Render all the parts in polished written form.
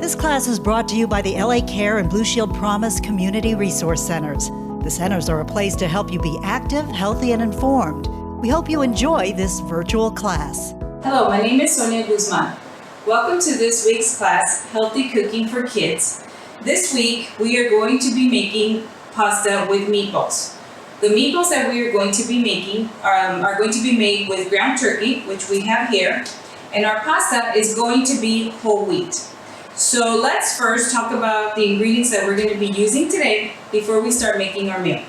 This class is brought to you by the LA Care and Blue Shield Promise Community Resource Centers. The centers are a place to help you be active, healthy, and informed. We hope you enjoy this virtual class. Hello, my name is Sonia. Welcome to this week's class, Healthy Cooking for Kids. This week, we are going to be making pasta with meatballs. The meatballs that we are going to be making are going to be made with ground turkey, which we have here, and our pasta is going to be whole wheat. So let's first talk about the ingredients that we're going to be using today before we start making our meal.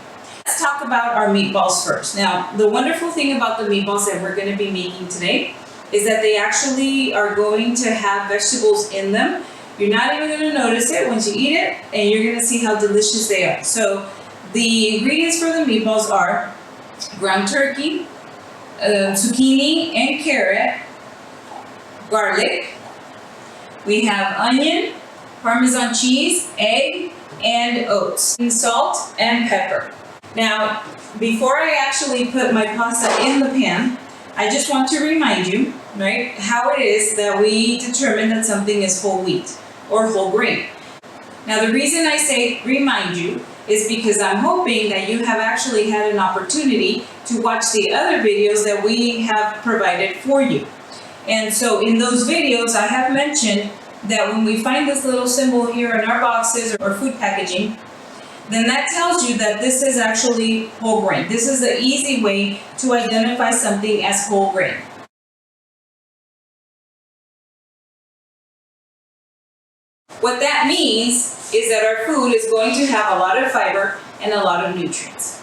Let's talk about our meatballs first. Now, the wonderful thing about the meatballs that we're going to be making today is that they actually are going to have vegetables in them. You're not even going to notice it once you eat it, and you're going to see how delicious they are. So the ingredients for the meatballs are ground turkey, zucchini and carrot, garlic. We have onion, Parmesan cheese, egg, and oats, and salt and pepper. Now, before I actually put my pasta in the pan, I just want to remind you, right, how it is that we determine that something is whole wheat or whole grain. Now, the reason I say remind you is because I'm hoping that you have actually had an opportunity to watch the other videos that we have provided for you. And so in those videos, I have mentioned that when we find this little symbol here in our boxes or food packaging, then that tells you that this is actually whole grain. This is the easy way to identify something as whole grain. What that means is that our food is going to have a lot of fiber and a lot of nutrients.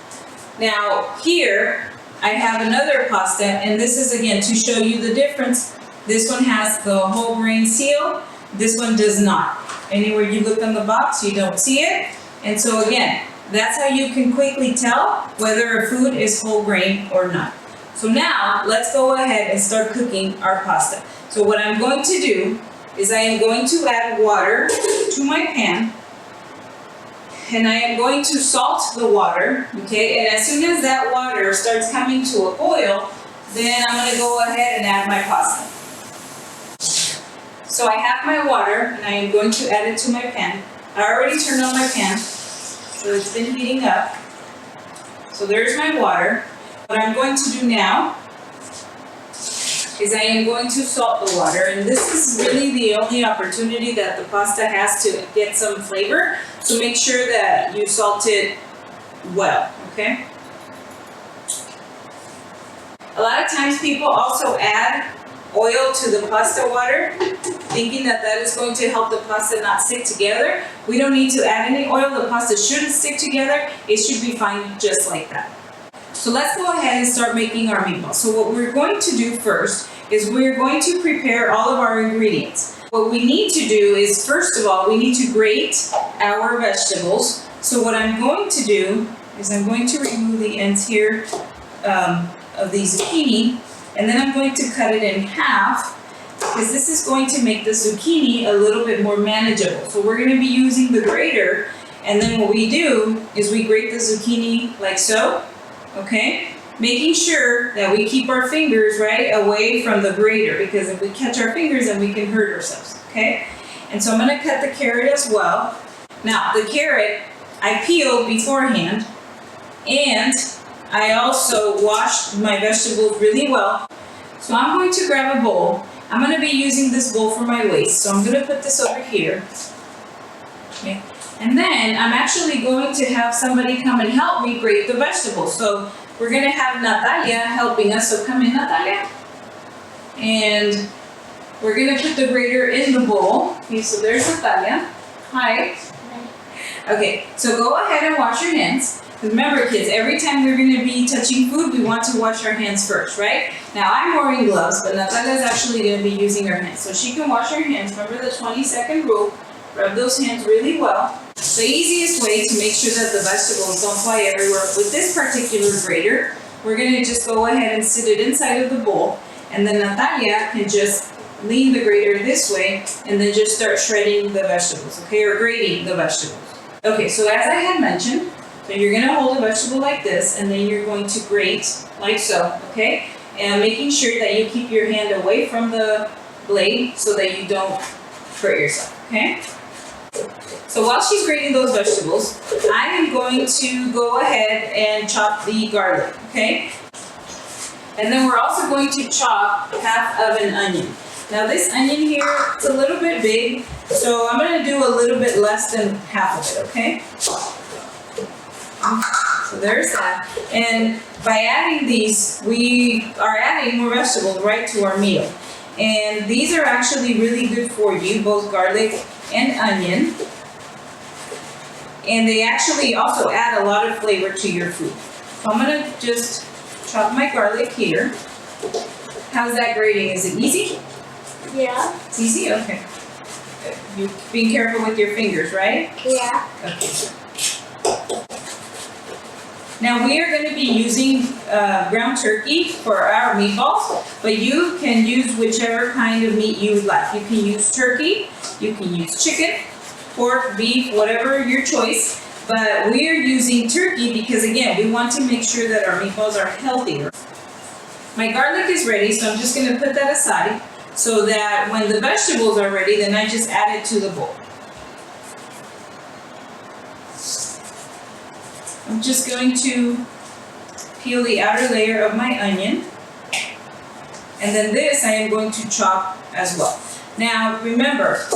Now here, I have another pasta, and this is again to show you the difference. This one has the whole grain seal. This one does not. Anywhere you look on the box, you don't see it. And so again, that's how you can quickly tell whether a food is whole grain or not. So now, let's go ahead and start cooking our pasta. So what I'm going to do is I am going to add water to my pan. And I am going to salt the water, okay? And as soon as that water starts coming to a boil, then I'm gonna go ahead and add my pasta. So I have my water, and I am going to add it to my pan. I already turned on my pan, so it's been heating up. So there's my water. What I'm going to do now is I am going to salt the water, and this is really the only opportunity that the pasta has to get some flavor, so make sure that you salt it well, okay? A lot of times people also add oil to the pasta water, thinking that that is going to help the pasta not stick together. We don't need to add any oil. The pasta shouldn't stick together. It should be fine just like that. So let's go ahead and start making our meatballs. So what we're going to do first is we're going to prepare all of our ingredients. What we need to do is, first of all, we need to grate our vegetables. So what I'm going to do is I'm going to remove the ends here of the zucchini, and then I'm going to cut it in half because this is going to make the zucchini a little bit more manageable. So we're going to be using the grater, and then what we do is we grate the zucchini like so. Okay, making sure that we keep our fingers right away from the grater, because if we catch our fingers, then we can hurt ourselves, okay? And so I'm gonna cut the carrot as well. Now, the carrot, I peeled beforehand, and I also washed my vegetables really well. So I'm going to grab a bowl. I'm gonna be using this bowl for my waste, so I'm gonna put this over here. Okay. And then I'm actually going to have somebody come and help me grate the vegetables. So we're going to have Natalia helping us. So come in, Natalia. And we're going to put the grater in the bowl. Okay, so there's Natalia. Hi. Okay, so go ahead and wash your hands. Remember, kids, every time we're going to be touching food, we want to wash our hands first, right? Now, I'm wearing gloves, but Natalia is actually going to be using her hands. So she can wash her hands. Remember the 20-second rule. Rub those hands really well. The easiest way to make sure that the vegetables don't fly everywhere with this particular grater, we're going to just go ahead and sit it inside of the bowl, and then Natalia can just lean the grater this way and then just start shredding the vegetables, okay, or grating the vegetables. Okay, so as I had mentioned, so you're going to hold a vegetable like this, and then you're going to grate like so, okay, and making sure that you keep your hand away from the blade so that you don't hurt yourself, okay? So while she's grating those vegetables, I am going to go ahead and chop the garlic, okay? And then we're also going to chop half of an onion. Now this onion here, it's a little bit big, so I'm gonna do a little bit less than half of it, okay? So there's that. And by adding these, we are adding more vegetables right to our meal. And these are actually really good for you, both garlic and onion. And they actually also add a lot of flavor to your food. So I'm gonna just chop my garlic here. How's that grating? Is it easy? Yeah. It's easy? Okay. You're being careful with your fingers, right? Yeah. Okay. Now we are going to be using ground turkey for our meatballs, but you can use whichever kind of meat you would like. You can use turkey, you can use chicken, pork, beef, whatever your choice. But we are using turkey because, again, we want to make sure that our meatballs are healthier. My garlic is ready, so I'm just going to put that aside so that when the vegetables are ready, then I just add it to the bowl. I'm just going to peel the outer layer of my onion. And then this I am going to chop as well. Now, remember,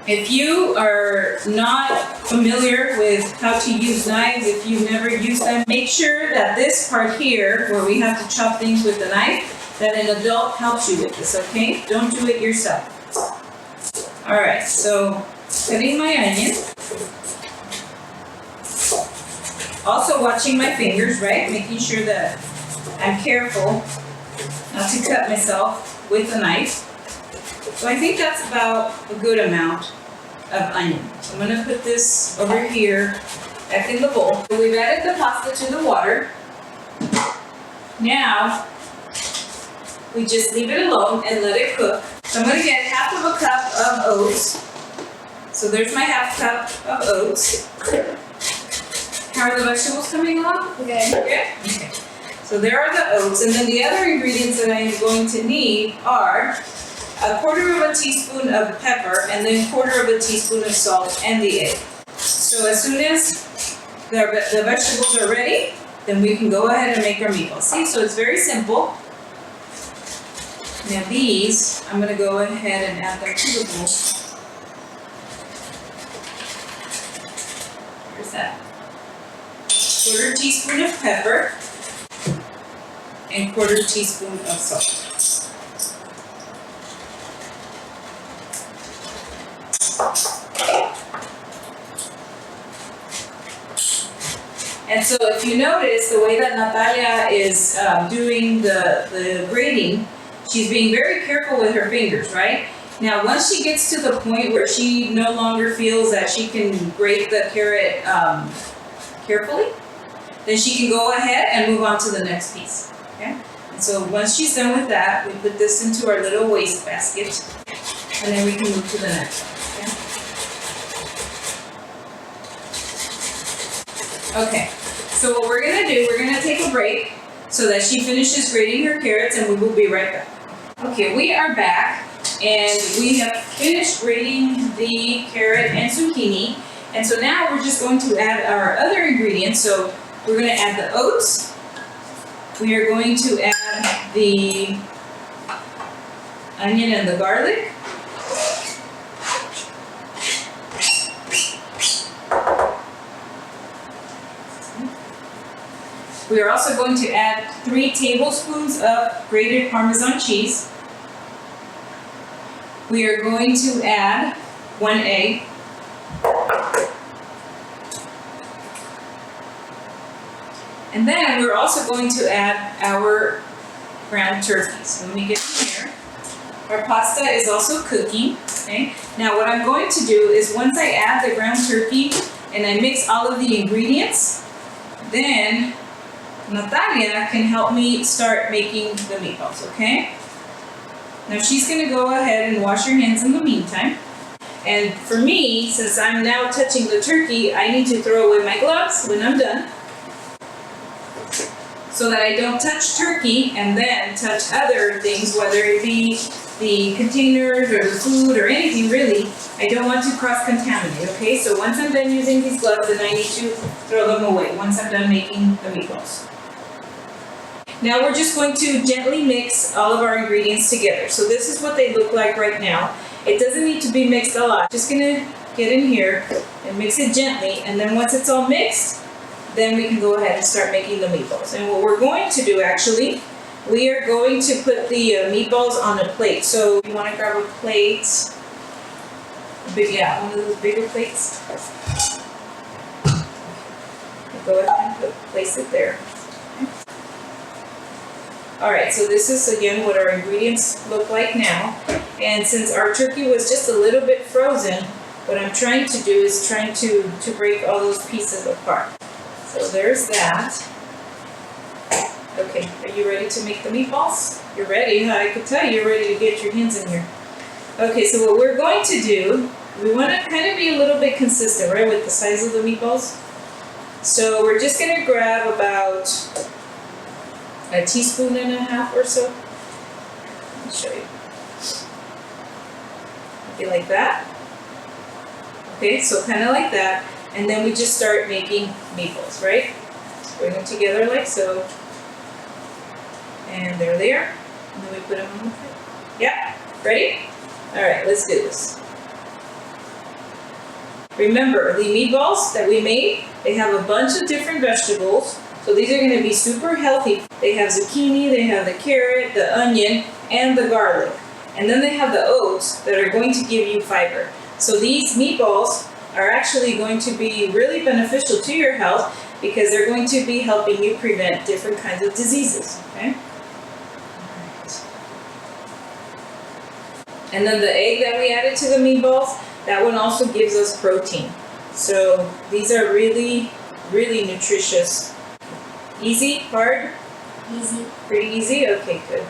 if you are not familiar with how to use knives, if you've never used them, make sure that this part here, where we have to chop things with the knife, that an adult helps you with this, okay? Don't do it yourself. All right, so cutting my onion. Also watching my fingers, right? Making sure that I'm careful not to cut myself with a knife. So I think that's about a good amount of onion. So I'm gonna put this over here, back in the bowl. So we've added the pasta to the water. Now, we just leave it alone and let it cook. So I'm gonna get half of a cup of oats. So there's my half cup of oats. How are the vegetables coming along? Good. Good? Okay. So there are the oats, and then the other ingredients that I'm going to need are a quarter of a teaspoon of pepper, and then quarter of a teaspoon of salt, and the egg. So as soon as the vegetables are ready, then we can go ahead and make our meatballs. See, so it's very simple. Now these, I'm gonna go ahead and add them to the bowl. Here's that. Quarter teaspoon of pepper and quarter teaspoon of salt. And so if you notice the way that Natalia is doing the grating, she's being very careful with her fingers, right? Now once she gets to the point where she no longer feels that she can grate the carrot carefully, then she can go ahead and move on to the next piece, okay? And so once she's done with that, we put this into our little waste basket, and then we can move to the next one, okay? Okay, so what we're gonna do, we're gonna take a break so that she finishes grating her carrots, and we will be right back. Okay, we are back, and we have finished grating the carrot and zucchini, and so now we're just going to add our other ingredients. So we're going to add the oats. We are going to add the onion and the garlic. We are also going to add 3 tablespoons of grated Parmesan cheese. We are going to add 1 egg. And then we're also going to add our ground turkey. So let me get in here. Our pasta is also cooking, okay? Now what I'm going to do is once I add the ground turkey and I mix all of the ingredients, then Natalia can help me start making the meatballs, okay? Now she's gonna go ahead and wash her hands in the meantime. And for me, since I'm now touching the turkey, I need to throw away my gloves when I'm done, so that I don't touch turkey and then touch other things, whether it be the containers or the food or anything really. I don't want to cross-contaminate, okay? So once I'm done using these gloves, then I need to throw them away once I'm done making the meatballs. Now we're just going to gently mix all of our ingredients together. So this is what they look like right now. It doesn't need to be mixed a lot. Just gonna get in here and mix it gently, and then once it's all mixed, then we can go ahead and start making the meatballs. And what we're going to do actually, we are going to put the meatballs on a plate. So you want to grab a plate, one of those bigger plates. Go ahead and place it there. Alright, so this is again what our ingredients look like now. And since our turkey was just a little bit frozen, what I'm trying to do is trying to break all those pieces apart. So there's that. Okay, are you ready to make the meatballs? You're ready, huh? I could tell you're ready to get your hands in here. Okay, so what we're going to do, we want to kind of be a little bit consistent, right, with the size of the meatballs. So we're just going to grab about a 1.5 teaspoons or so. Let me show you. Okay, like that. Okay, so kind of like that. And then we just start making meatballs, right? Bring them together like so. And they're there. And then we put them on the plate. Yeah, ready? All right, let's do this. Remember, the meatballs that we made, they have a bunch of different vegetables. So these are going to be super healthy. They have zucchini, they have the carrot, the onion, and the garlic. And then they have the oats that are going to give you fiber. So these meatballs are actually going to be really beneficial to your health because they're going to be helping you prevent different kinds of diseases, okay? And then the egg that we added to the meatballs, that one also gives us protein. So these are really, really nutritious. Easy? Hard? Easy. Pretty easy? Okay, good.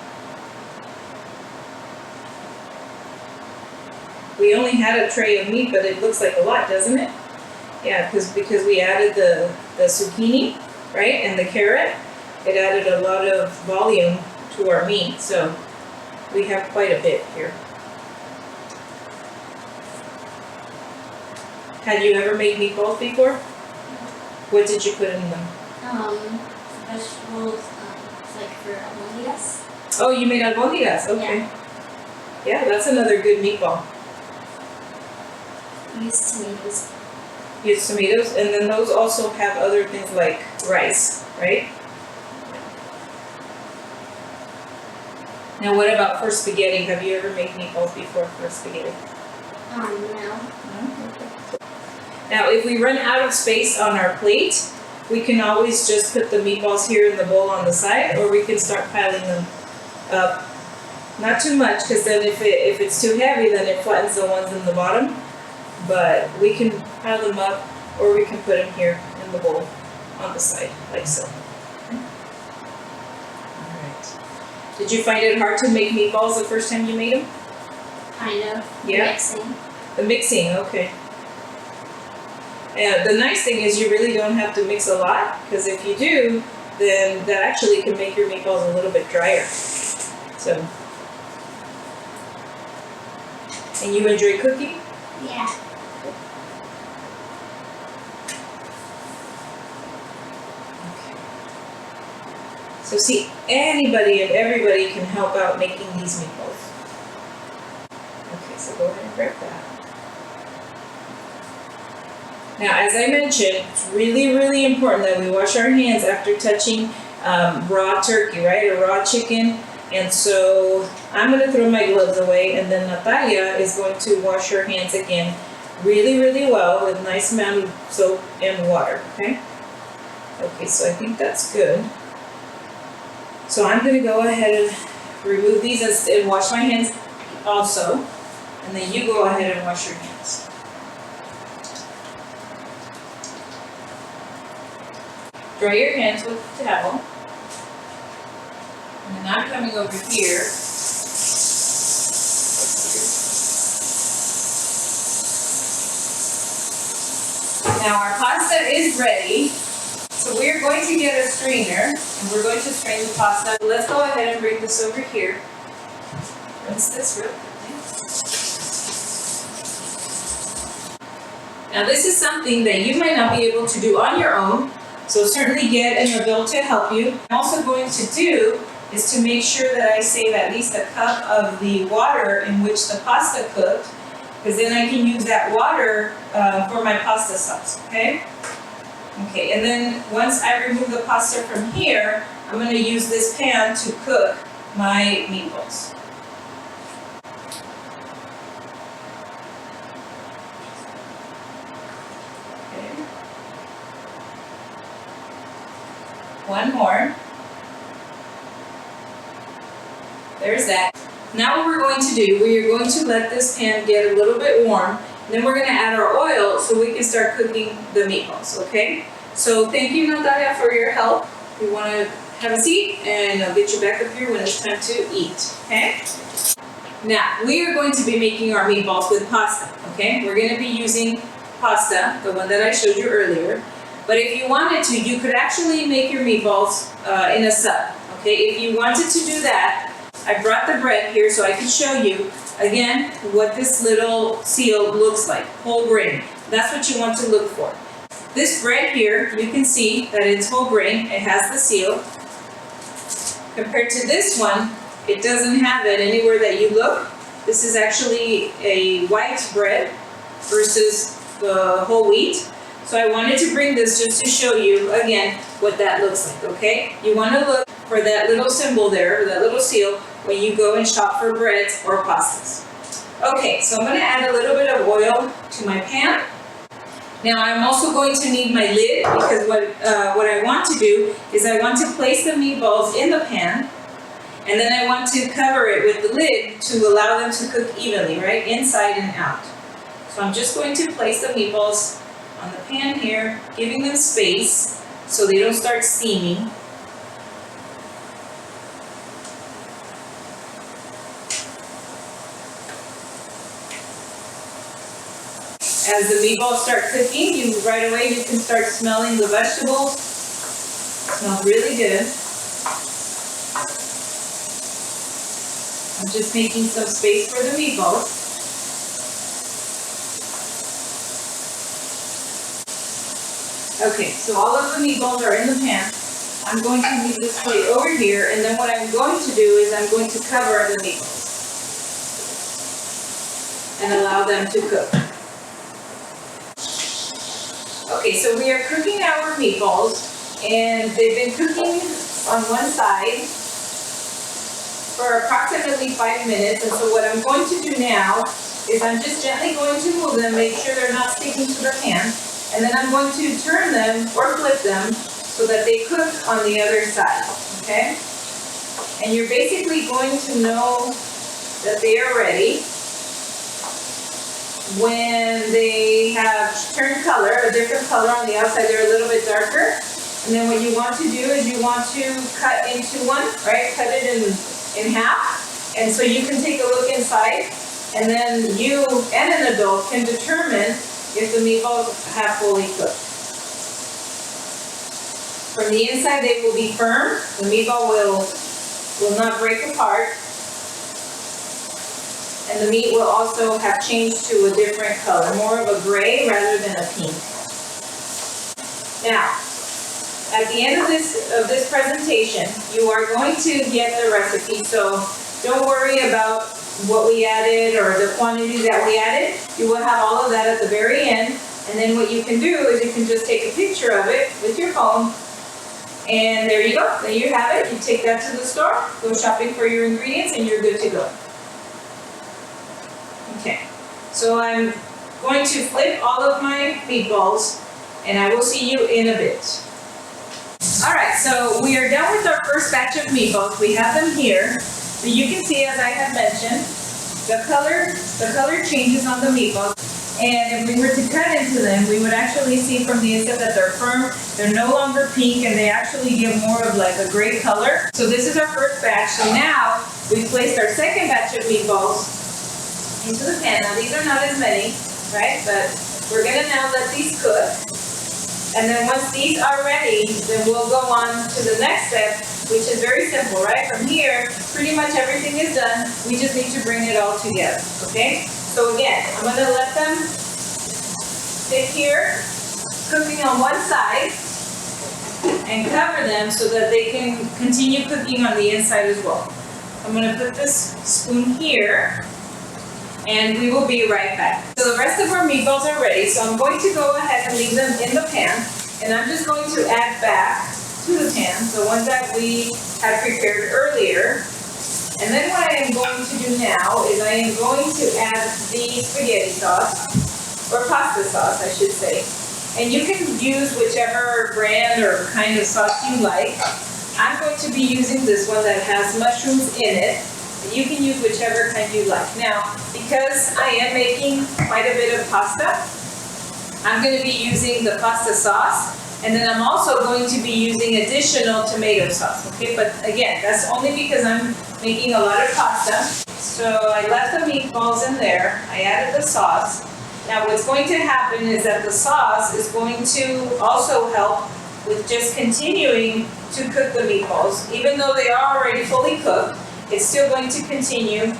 We only had a tray of meat, but it looks like a lot, doesn't it? Yeah, because we added the zucchini, right, and the carrot. It added a lot of volume to our meat, so we have quite a bit here. Had you ever made meatballs before? What did you put in them? Vegetables, like for albondigas. Oh, you made albondigas, okay. Yeah, that's another good meatball. Use tomatoes. Use tomatoes, and then those also have other things like rice, right? Now what about for spaghetti? Have you ever made meatballs before for spaghetti? No. No? Okay. Now if we run out of space on our plate, we can always just put the meatballs here in the bowl on the side, or we can start piling them up. Not too much, because then if it's too heavy, then it flattens the ones in the bottom. But we can pile them up, or we can put them here in the bowl on the side, like so. Alright. Did you find it hard to make meatballs the first time you made them? Kind of. Yeah? Mixing. The mixing, okay. And the nice thing is you really don't have to mix a lot, because if you do, then that actually can make your meatballs a little bit drier. So. And you enjoy cooking? Yeah. So see, anybody and everybody can help out making these meatballs. Okay, so go ahead and grab that. Now, as I mentioned, it's really, really important that we wash our hands after touching raw turkey, right, or raw chicken. And so I'm going to throw my gloves away, and then Natalia is going to wash her hands again really, really well with a nice amount of soap and water, okay? Okay, so I think that's good. So I'm going to go ahead and remove these and wash my hands also. And then you go ahead and wash your hands. Dry your hands with the towel. And then I'm coming over here. Now our pasta is ready. So we're going to get a strainer and we're going to strain the pasta. Let's go ahead and bring this over here. rinse this real quickly. Now this is something that you might not be able to do on your own, so certainly get an adult to help you. What I'm also going to do is to make sure that I save at least a cup of the water in which the pasta cooked, because then I can use that water for my pasta sauce, okay? Okay, and then once I remove the pasta from here, I'm going to use this pan to cook my meatballs. Okay. One more. There's that. Now what we're going to do, we are going to let this pan get a little bit warm, and then we're going to add our oil so we can start cooking the meatballs, okay? So thank you, Natalia, for your help. You want to have a seat, and I'll get you back up here when it's time to eat, okay? Now, we are going to be making our meatballs with pasta, okay? We're going to be using pasta, the one that I showed you earlier. But if you wanted to, you could actually make your meatballs in a sub, okay? If you wanted to do that, I brought the bread here so I can show you, again, what this little seal looks like, whole grain. That's what you want to look for. This bread here, you can see that it's whole grain, it has the seal. Compared to this one, it doesn't have it anywhere that you look. This is actually a white bread versus the whole wheat. So I wanted to bring this just to show you, again, what that looks like, okay? You want to look for that little symbol there, or that little seal, when you go and shop for breads or pastas. Okay, so I'm going to add a little bit of oil to my pan. Now I'm also going to need my lid, because what I want to do is I want to place the meatballs in the pan, and then I want to cover it with the lid to allow them to cook evenly, right, inside and out. So I'm just going to place the meatballs on the pan here, giving them space so they don't start steaming. As the meatballs start cooking, right away you can start smelling the vegetables. Smells really good. I'm just making some space for the meatballs. Okay, so all of the meatballs are in the pan. I'm going to leave this plate over here, and then what I'm going to do is I'm going to cover the meatballs and allow them to cook. Okay, so we are cooking our meatballs, and they've been cooking on one side for approximately 5 minutes. And so what I'm going to do now is I'm just gently going to move them, make sure they're not sticking to the pan, and then I'm going to turn them or flip them so that they cook on the other side, okay? And you're basically going to know that they are ready when they have turned color, a different color on the outside. They're a little bit darker. And then what you want to do is you want to cut into one, right? Cut it in half. And so you can take a look inside, and then you and an adult can determine if the meatballs have fully cooked. From the inside, they will be firm. The meatball will not break apart. And the meat will also have changed to a different color, more of a gray rather than a pink. Now, at the end of this presentation, you are going to get the recipe, so don't worry about what we added or the quantity that we added. You will have all of that at the very end, and then what you can do is you can just take a picture of it with your phone, and there you go. There you have it. You take that to the store, go shopping for your ingredients, and you're good to go. Okay, so I'm going to flip all of my meatballs, and I will see you in a bit. Alright, so we are done with our first batch of meatballs. We have them here. So you can see, as I have mentioned, the color changes on the meatballs. And if we were to cut into them, we would actually see from the inside that they're firm. They're no longer pink, and they actually give more of like a gray color. So this is our first batch. So now we've placed our second batch of meatballs into the pan. Now these are not as many, right? But we're gonna now let these cook. And then once these are ready, then we'll go on to the next step, which is very simple, right? From here, pretty much everything is done. We just need to bring it all together, okay? So again, I'm gonna let them sit here, cooking on one side, and cover them so that they can continue cooking on the inside as well. I'm gonna put this spoon here, and we will be right back. So the rest of our meatballs are ready, so I'm going to go ahead and leave them in the pan, and I'm just going to add back to the pan the ones that we had prepared earlier. And then what I am going to do now is I am going to add the spaghetti sauce, or pasta sauce, I should say. And you can use whichever brand or kind of sauce you like. I'm going to be using this one that has mushrooms in it. You can use whichever kind you like. Now, because I am making quite a bit of pasta, I'm going to be using the pasta sauce, and then I'm also going to be using additional tomato sauce, okay? But again, that's only because I'm making a lot of pasta. So I left the meatballs in there, I added the sauce. Now what's going to happen is that the sauce is going to also help with just continuing to cook the meatballs. Even though they are already fully cooked, it's still going to continue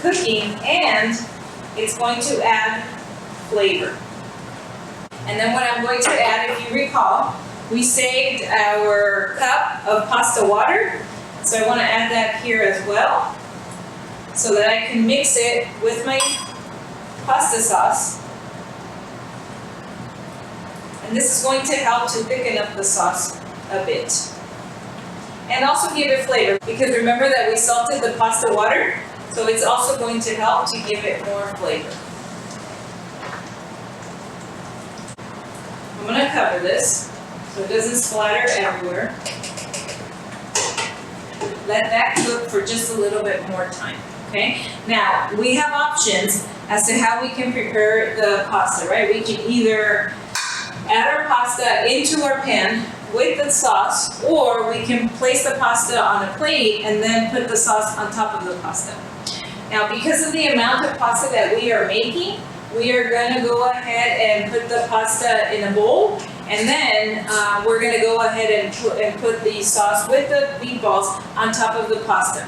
cooking, and it's going to add flavor. And then what I'm going to add, if you recall, we saved our cup of pasta water. So I want to add that here as well, so that I can mix it with my pasta sauce. And this is going to help to thicken up the sauce a bit. And also give it flavor, because remember that we salted the pasta water, so it's also going to help to give it more flavor. I'm going to cover this so it doesn't splatter everywhere. Let that cook for just a little bit more time, okay? Now, we have options as to how we can prepare the pasta, right? We can either add our pasta into our pan with the sauce, or we can place the pasta on a plate and then put the sauce on top of the pasta. Now, because of the amount of pasta that we are making, we are going to go ahead and put the pasta in a bowl, and then we're going to go ahead and put the sauce with the meatballs on top of the pasta.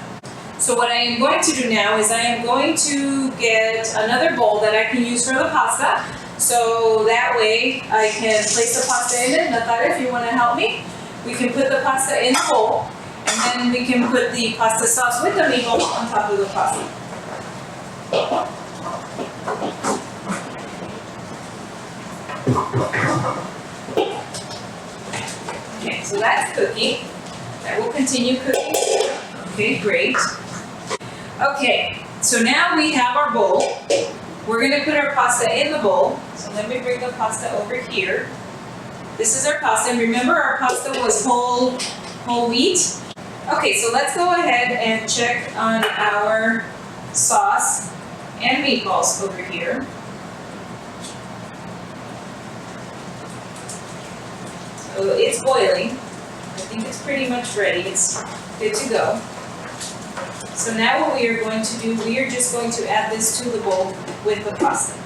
So what I am going to do now is I am going to get another bowl that I can use for the pasta. So that way I can place the pasta in it. Natalia, if you want to help me, we can put the pasta in the bowl, and then we can put the pasta sauce with the meatballs on top of the pasta. Okay, so that's cooking. That will continue cooking. Okay, great. Okay, so now we have our bowl. We're going to put our pasta in the bowl. So let me bring the pasta over here. This is our pasta. And remember, our pasta was whole wheat. Okay, so let's go ahead and check on our sauce and meatballs over here. So it's boiling. I think it's pretty much ready. It's good to go. So now what we are going to do, we are just going to add this to the bowl with the pasta.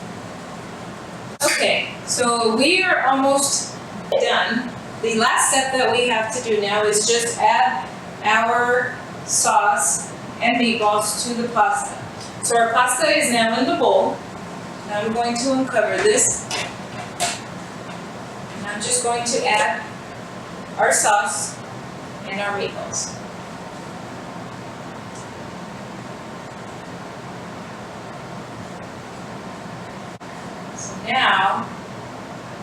Okay, so we are almost done. The last step that we have to do now is just add our sauce and meatballs to the pasta. So our pasta is now in the bowl. Now I'm going to uncover this. And I'm just going to add our sauce and our meatballs. Now,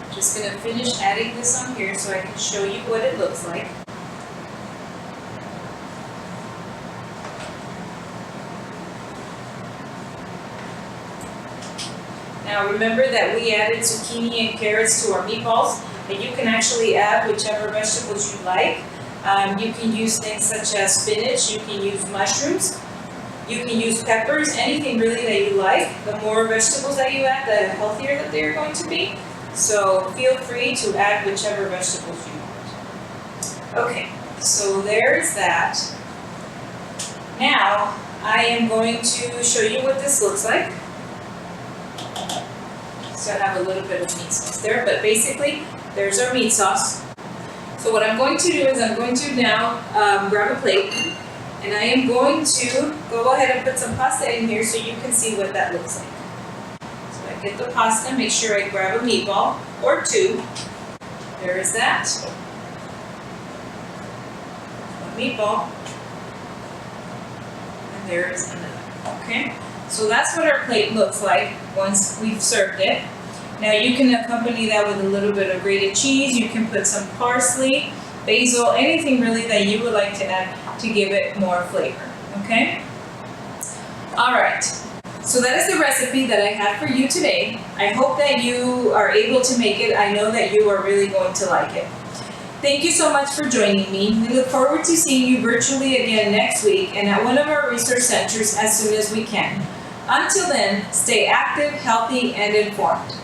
I'm just going to finish adding this on here so I can show you what it looks like. Now remember that we added zucchini and carrots to our meatballs, and you can actually add whichever vegetables you like. You can use things such as spinach, you can use mushrooms, you can use peppers, anything really that you like. The more vegetables that you add, the healthier that they're going to be. So feel free to add whichever vegetables you want. Okay, so there's that. Now, I am going to show you what this looks like. So I have a little bit of meat sauce there, but basically, there's our meat sauce. So what I'm going to do is I'm going to now grab a plate, and I am going to go ahead and put some pasta in here so you can see what that looks like. So I get the pasta, make sure I grab a meatball or two. There is that. One meatball. And there is another. Okay? So that's what our plate looks like once we've served it. Now you can accompany that with a little bit of grated cheese. You can put some parsley, basil, anything really that you would like to add to give it more flavor, okay? All right, so that is the recipe that I had for you today. I hope that you are able to make it. I know that you are really going to like it. Thank you so much for joining me. We look forward to seeing you virtually again next week and at one of our resource centers as soon as we can. Until then, stay active, healthy, and informed.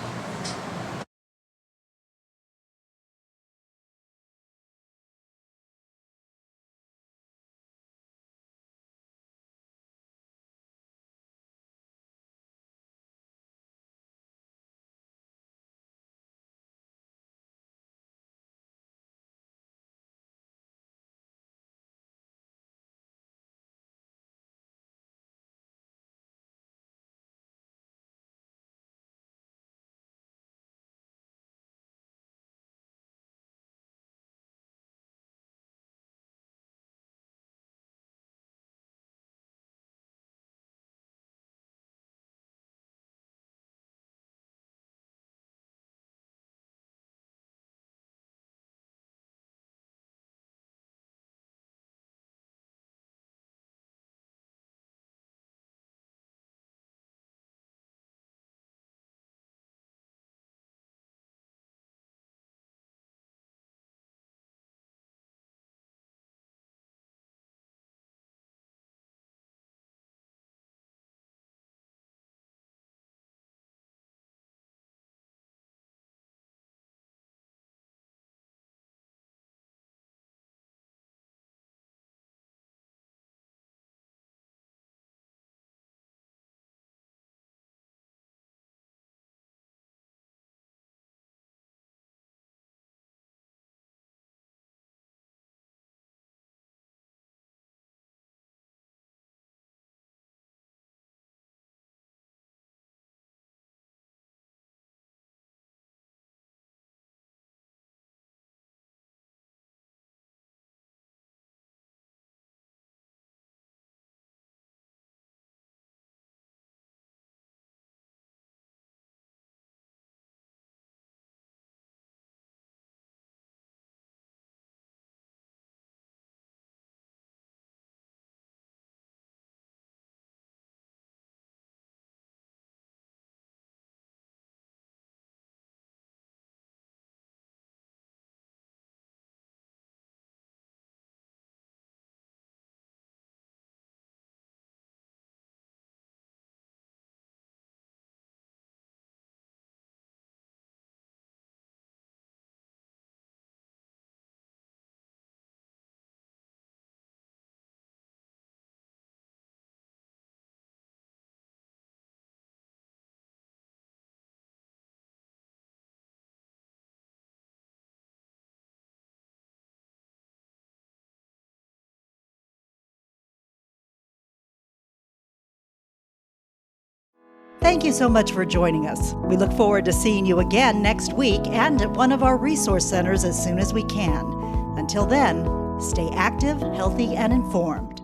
Thank you so much for joining us. We look forward to seeing you again next week and at one of our resource centers as soon as we can. Until then, stay active, healthy, and informed.